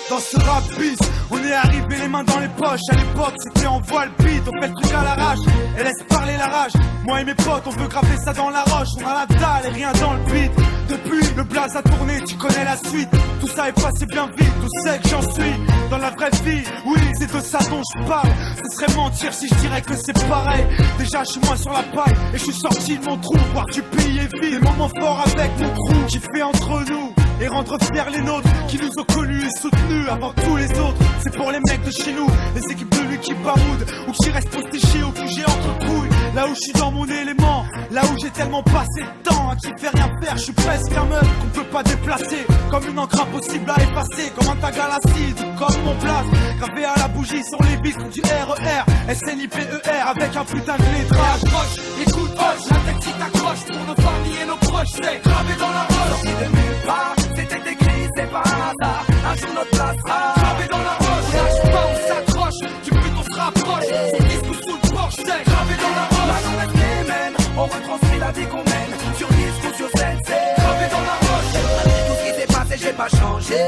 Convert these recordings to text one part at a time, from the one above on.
Dans ce rap bis, on est arrivé les mains dans les poches. À l'époque c'était en voile beat, on fait le truc à l'arrache et laisse parler la rage. Moi et mes potes on veut graver ça dans la roche. On a la dalle et rien dans le beat. Depuis le blaze a tourné, tu connais la suite. Tout ça est passé bien vite, tout sait que j'en suis. Dans la vraie vie, oui c'est de ça dont je parle. Ce serait mentir si je dirais que c'est pareil. Déjà je suis moins sur la paille et je suis sorti de mon trou. Voir du pays est vide, des moments forts avec mon crew qui fait entre nous et rendre fiers les nôtres qui nous ont connus et soutenus avant tous les autres. C'est pour les mecs de chez nous, les équipes de lui qui baroudent ou qui restent postés chez au QG entre couilles. Là où je suis dans mon élément, là où j'ai tellement passé de temps à qui fait rien faire, je suis presque un meuble qu'on peut pas déplacer. Comme une encre impossible à effacer, comme un tag à l'acide, comme mon place gravé à la bougie sur les vitres du RER, SNIPER avec un putain de lettrage. Approche, écoute, hoche, la tête si t'accroche pour nos familles et nos proches, c'est gravé dans la roche. Sorti de nulle part, c'était écrit, c'est pas un hasard. Un jour notre place sera gravé dans la roche. On lâche pas, on s'accroche, du but on se rapproche. On glisse tout sous le porche, c'est gravé dans la roche. Maintenant on reste les mêmes, on retranscrit la vie qu'on mène. Sur disque ou sur scène, c'est gravé dans la roche. Tout ce qui s'est passé, j'ai pas changé.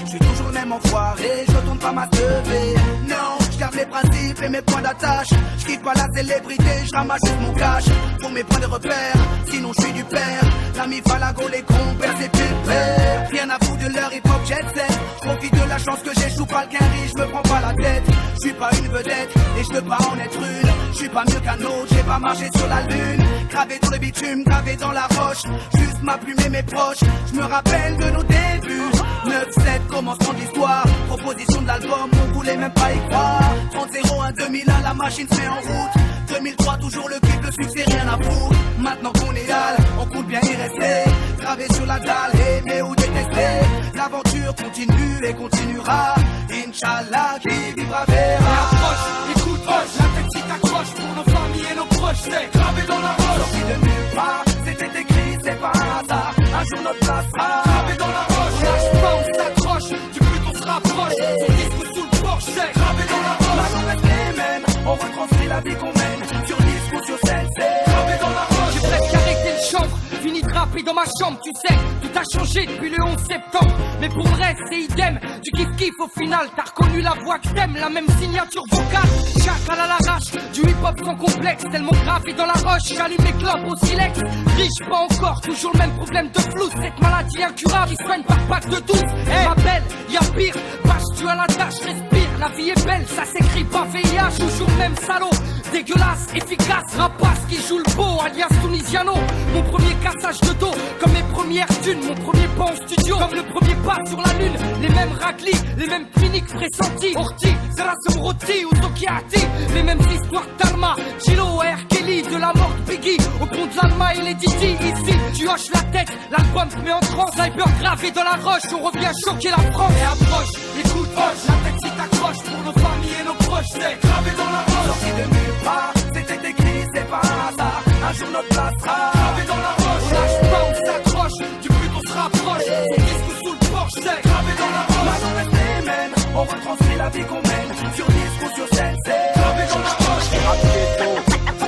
Je suis toujours le même enfoiré, je retourne pas ma teubée. Non, je garde mes principes et mes points d'attache. Je quitte pas la célébrité, je ramasse juste mon cash. Pour mes points de repère, sinon je suis du père. L'ami Falago, les compères, c'est pépère. Rien à foutre de leur hip-hop jet set. Profite de la chance que j'échoue pas le quinri, je me prends pas la tête. Je suis pas une vedette et je veux pas en être une. Je suis pas mieux qu'un autre, j'ai pas marché sur la lune. Gravé dans le bitume, gravé dans la roche. Juste ma plume et mes proches, je me rappelle de nos débuts. 9-7, commencement de l'histoire. Proposition de l'album, on voulait même pas y croire. 30-01, 2001, la machine se met en route. 2003, toujours le clip, le succès, rien à foutre. Maintenant qu'on est hal, on compte bien y rester. Gravé sur la dalle, aimer ou détester. L'aventure continue et continuera. Inch'Allah, qui vivra verra. Approche, écoute, hoche, la tête si t'accroche pour nos familles et nos proches, c'est gravé dans la roche. Sorti de nulle part, c'était écrit, c'est pas un hasard. Un jour notre place sera gravé dans la roche. On lâche pas, on s'accroche, du but on se rapproche. Sur disque sous le porche, c'est gravé dans la roche. Maintenant on reste les mêmes, on retranscrit la vie qu'on mène. Sur disque ou sur scène, c'est gravé dans la roche. J'ai presque arrêté le chanvre, fini de rapper dans ma chambre, tu sais. Tout a changé depuis le 11 septembre. Mais pour le reste, c'est idem. Du kiff-kiff au final, t'as reconnu la voix que t'aimes, la même signature vocale. Chacal à l'arrache, du hip-hop sans complexe. Tellement gravé dans la roche, j'allume mes clopes au silex. Riche, pas encore, toujours le même problème de flou. Cette maladie incurable, qui soigne par pack de 12. Hey, ma belle, y'a pire, bâche, tu as la tâche, respire. La vie est belle, ça s'écrit pas VIH. Toujours même salaud, dégueulasse, efficace. Rapace qui joue le beau, alias Tunisiano. Mon premier cassage de dos, comme mes premières thunes. Mon premier pas en studio, comme le premier pas sur la lune. Les mêmes raclis, les mêmes cliniques pressentis. Orti, Zerasum Roti ou Tokiati. Les mêmes histoires d'Alma, Gilo, R. Kelly. De la mort de Biggie, au pont de l'Alma et les Didi. Ici, tu hoches la tête, l'album te met en transe. Sniper gravé dans la roche, on revient choquer la France. Et approche, écoute, hoche, la tête si t'accroche pour nos familles et nos proches, c'est gravé dans la roche. Sorti de nulle part, c'était écrit, c'est pas un hasard. Un jour notre place sera gravé dans la roche. On lâche pas, on s'accroche, du but on se rapproche. Sur disque ou sous le porche, c'est gravé dans la roche. Maintenant on reste les mêmes, on retranscrit la vie qu'on mène. Sur disque ou sur scène, c'est gravé dans la roche. Je rappe ghetto,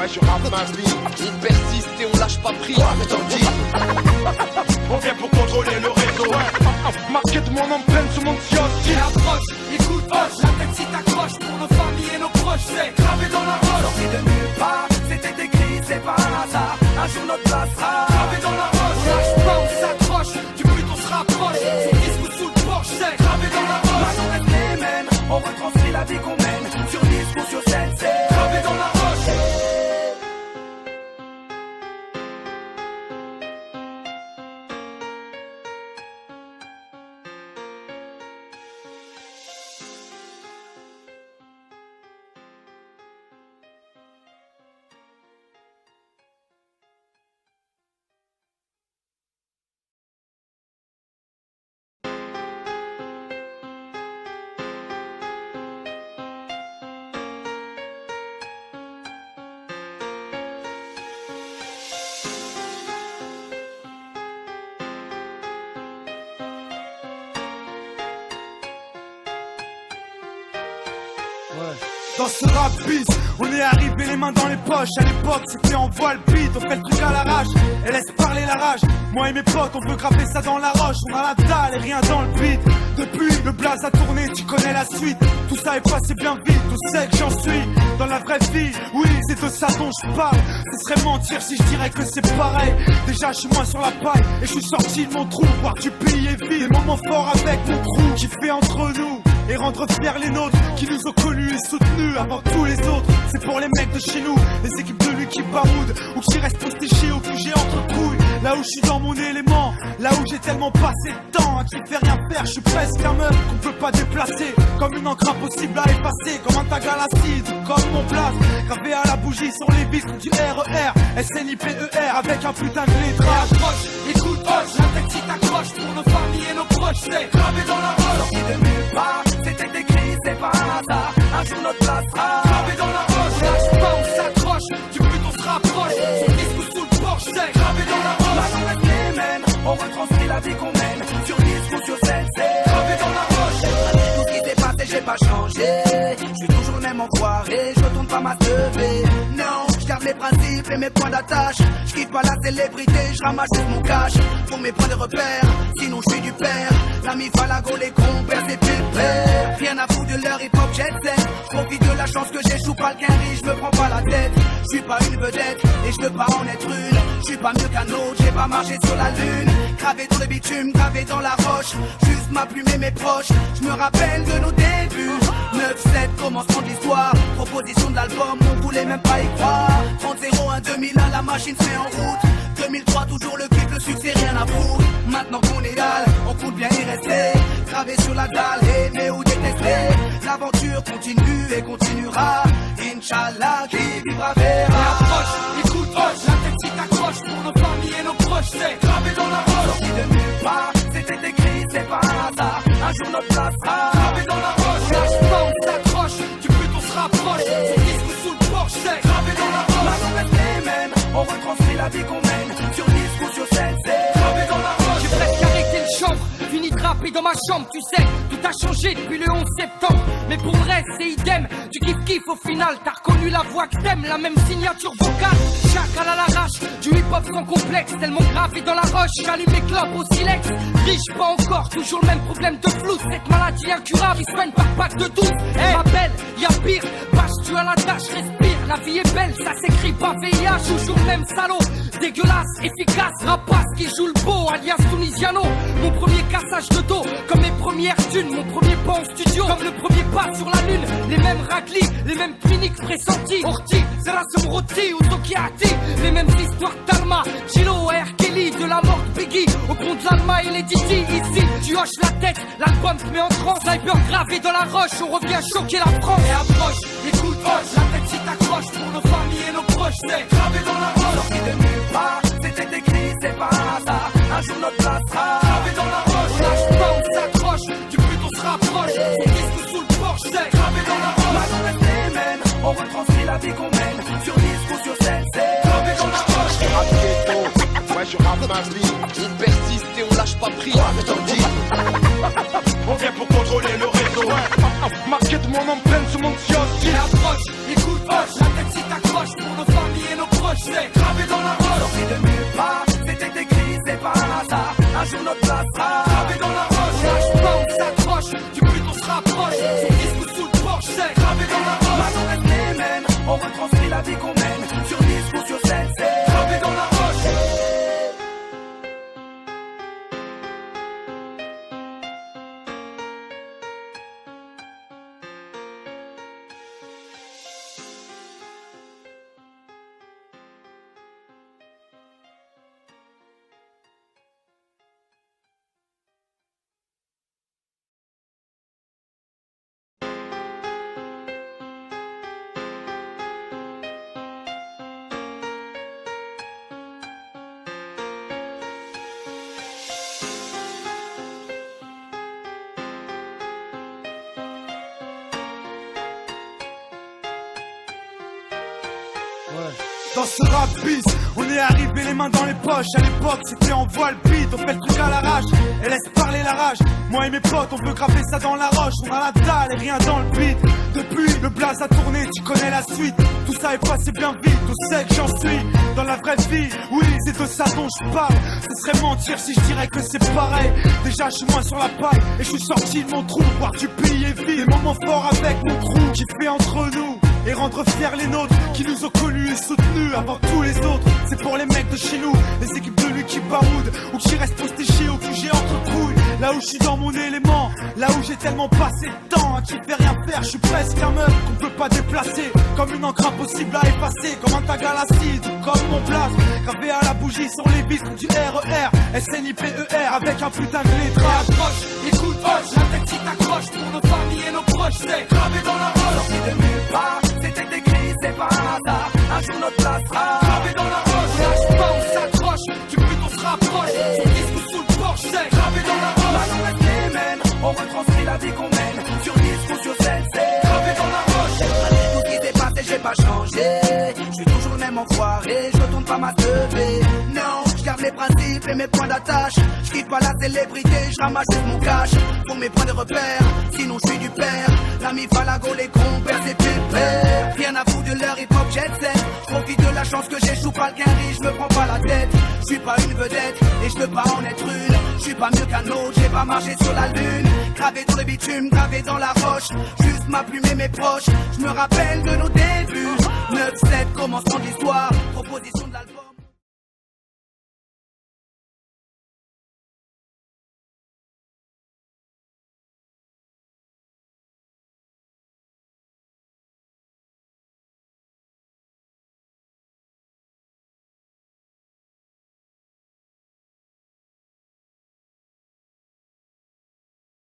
ouais je rappe ma vie. On persiste et on lâche pas prise. On vient pour contrôler le réseau. Marqué de mon empreinte sur mon kiosque. Et approche, écoute, hoche, la tête si t'accroche pour nos familles et nos proches, c'est gravé dans la roche. Sorti de nulle part, c'était écrit, c'est pas un hasard. Un jour notre place sera gravé dans la roche. On lâche pas, on s'accroche, du but on se rapproche. Sur disque ou sous le porche, c'est gravé dans la roche. Maintenant on reste les mêmes, on retranscrit la vie qu'on mène. Sur disque ou sur scène, c'est gravé dans la roche. Dans ce rap bis, on est arrivé les mains dans les poches. À l'époque c'était en voile beat, on fait le truc à l'arrache et laisse parler la la rage. Moi et mes potes, on veut graver ça dans la roche. On a la dalle et rien dans le beat. Depuis, le blaze a tourné, tu connais la suite. Tout ça est passé bien vite, tout sait que j'en suis. Dans la vraie vie, oui, c'est de ça dont je parle. Ce serait mentir si je dirais que c'est pareil. Déjà, je suis moins sur la paille et je suis sorti de mon trou. Voir du pays est vide, des moments forts avec mon crew qui fait entre nous. Et rendre fiers les nôtres qui nous ont connus et soutenus avant tous les autres. C'est pour les mecs de chez nous, les équipes de lui qui baroudent ou qui restent postichés au QG entre couilles. Là où je suis dans mon élément, là où j'ai tellement passé de temps à qui fait rien faire, je suis presque un meuf qu'on peut pas déplacer. Comme une encre impossible à effacer, comme un tag à l'acide, comme mon place gravé à la bougie sur les vitres du RER, SNIPER avec un putain de lettrage. Écoute, hoche, la tête si t'accroche pour nos familles et nos proches, c'est gravé dans la roche. Sorti de nulle part, c'était écrit, c'est pas un hasard. Un jour notre place sera gravé dans la roche. Lâche pas, on s'accroche, du but on se rapproche. Son disque ou sous le porche, c'est gravé dans la roche. Maintenant reste les mêmes, on retranscrit la vie qu'on mène. Sur disque ou sur scène, c'est gravé dans la roche. Tout ce qui s'est passé, j'ai pas changé. Je suis toujours le même enfoiré, je retourne pas ma teubée. Non, je garde mes principes et mes points d'attache. Je kiffe pas la célébrité, je ramasse juste mon cash. Pour mes points de repère, sinon je suis du père. L'ami Falago, les compères, c'est pépère. Rien à foutre de leur hip-hop jet set. Je profite de la chance que j'échoue pas le quinri, je me prends pas la tête. Je suis pas une vedette et je veux pas en être une. Je suis pas mieux qu'un autre, j'ai pas marché sur la lune. Gravé dans le bitume, gravé dans la roche. Juste ma plume et mes proches, je me rappelle de nos débuts. 9-7, commencement de l'histoire. Proposition de l'album, on voulait même pas y croire. 30-01, 2001, la machine se met en route. 2003, toujours le kiff, le succès, rien à foutre. Maintenant qu'on égale, on compte bien y rester. Gravé sur la dalle, aimer ou détester. L'aventure continue et continuera. Inch'Allah, qui vivra verra. Approche, écoute, hoche, la tête si t'accroche pour nos familles et nos proches, c'est gravé dans la roche. Sorti de nulle part, c'était écrit, c'est pas un hasard. Un jour notre place sera gravé dans la roche. Lâche pas, on s'accroche, du but on se rapproche. Son disque ou sous le porche, c'est gravé dans la roche. Maintenant reste les mêmes, on retranscrit la vie qu'on mène. Sur disque ou sur scène, c'est gravé dans la roche. J'ai presque arrêté le chanvre, fini de rapper dans ma chambre, tu sais. Tout a changé depuis le 11 septembre. Mais pour le reste, c'est idem. Tu kiff au final, t'as reconnu la voix que t'aimes. La même signature vocale, chacal à l'arrache. Du hip-hop sans complexe, tellement gravé dans la roche. J'allume mes clopes au silex. Riche pas encore, toujours le même problème de flou. Cette maladie incurable, il soigne par pack de 12. Ma belle, y'a pire, vache tu à la tâche, respire. La vie est belle, ça s'écrit pas VIH. Toujours le même salaud, dégueulasse, efficace. Rapace qui joue le beau, alias Tunisiano. Mon premier cassage de dos, comme mes premières thunes. Mon premier pas en studio, comme le premier pas sur la lune. Les mêmes raclis, les mêmes cliniques pressenties. Orti, Zerasum Roti ou Tokiati. Les mêmes histoires d'Alma, Chilo, R. Kelly. De la mort de Biggie, au compte de l'Alma et les Didi. Ici, tu hoches la tête, l'album te met en transe. Sniper gravé dans la roche, on revient choquer la France. Et approche, écoute, hoche, la tête si t'accroche pour nos familles et nos proches. C'est gravé dans la roche. Sorti de nulle part, c'était écrit, c'est pas un hasard. Un jour notre place sera gravé dans la roche. On lâche pas, on s'accroche, du but on se rapproche. Son disque sous le porche, c'est gravé dans la roche. Maintenant reste les mêmes, on retranscrit la vie qu'on mène. Sur disque ou sur scène, c'est gravé dans la roche. Je rappe ghetto, ouais je rappe ma vie. On persiste et on lâche pas prise. On vient pour contrôler le réseau, marqué de mon empreinte sur mon kiosque. Et approche, écoute, hoche, la tête si t'accroche pour nos familles et nos proches, c'est gravé dans la roche. Sorti de nulle part, c'était écrit, c'est pas un hasard. Un jour notre place sera gravé dans la roche. On lâche pas, on s'accroche, du but on se rapproche. Son disque ou sous le porche, c'est gravé dans la roche. Maintenant reste les mêmes, on retranscrit la vie qu'on mène. Sur disque ou sur scène, c'est gravé dans la roche. Dans ce rap bis, on est arrivé les mains dans les poches. À l'époque c'était en voile beat, on fait le truc à l'arrache et laisse parler la rage. Moi et mes potes, on veut graver ça dans la roche. On a la dalle et rien dans le beat. Depuis, le blaze a tourné, tu connais la suite. Tout ça est passé bien vite, on sait que j'en suis. Dans la vraie vie, oui, c'est de ça dont je parle. Ce serait mentir si je dirais que c'est pareil. Déjà, je suis moins sur la paille et je suis sorti de mon trou. Voir du pays et vie, des moments forts avec mon crew qui fait entre nous. Et rendre fiers les nôtres qui nous ont connus et soutenus avant tous les autres. C'est pour les mecs de chez nous, les équipes de lui qui baroudent ou qui restent postés ou que j'ai entre couilles. Là où je suis dans mon élément, là où j'ai tellement passé de temps à qui fait rien faire. Je suis presque un meuf qu'on peut pas déplacer, comme une encre impossible à effacer, comme un tag à l'acide ou comme mon place gravé à la bougie sur les vitres du RER, SNIPER avec un putain de lettrage. Approche, écoute, hoche, la tête qui t'accroche pour nos familles et nos proches, c'est gravé dans la roche. Sorti de nulle part, c'était écrit, c'est pas un hasard. Un jour notre place sera gravé dans la roche. Lâche pas, on s'accroche, du but on se rapproche. Sur disque ou sous le porche, c'est gravé dans la roche. Maintenant reste les mêmes, on retranscrit la vie qu'on mène. Sur disque ou sur scène, c'est gravé dans la roche. Tout ce qui s'est passé, j'ai pas changé. Je suis toujours le même enfoiré, je tourne pas ma teubée. Non, je garde les principes et mes points d'attache. Je quitte pas la célébrité, je ramasse juste mon cash. Pour mes points de repère, sinon je suis du père. L'ami Falago, les compères, c'est pépère. Rien à foutre de leur hip-hop jet set. Je profite de la chance que j'échoue pas le quinri, je me prends pas la tête. Je suis pas une vedette et je peux pas en être une. Je suis pas mieux qu'un autre, j'ai pas marché sur la lune. Gravé dans le bitume, gravé dans la roche. Juste ma plume et mes proches, je me rappelle de nos débuts. 9-7, commencement de l'histoire, proposition de l'album.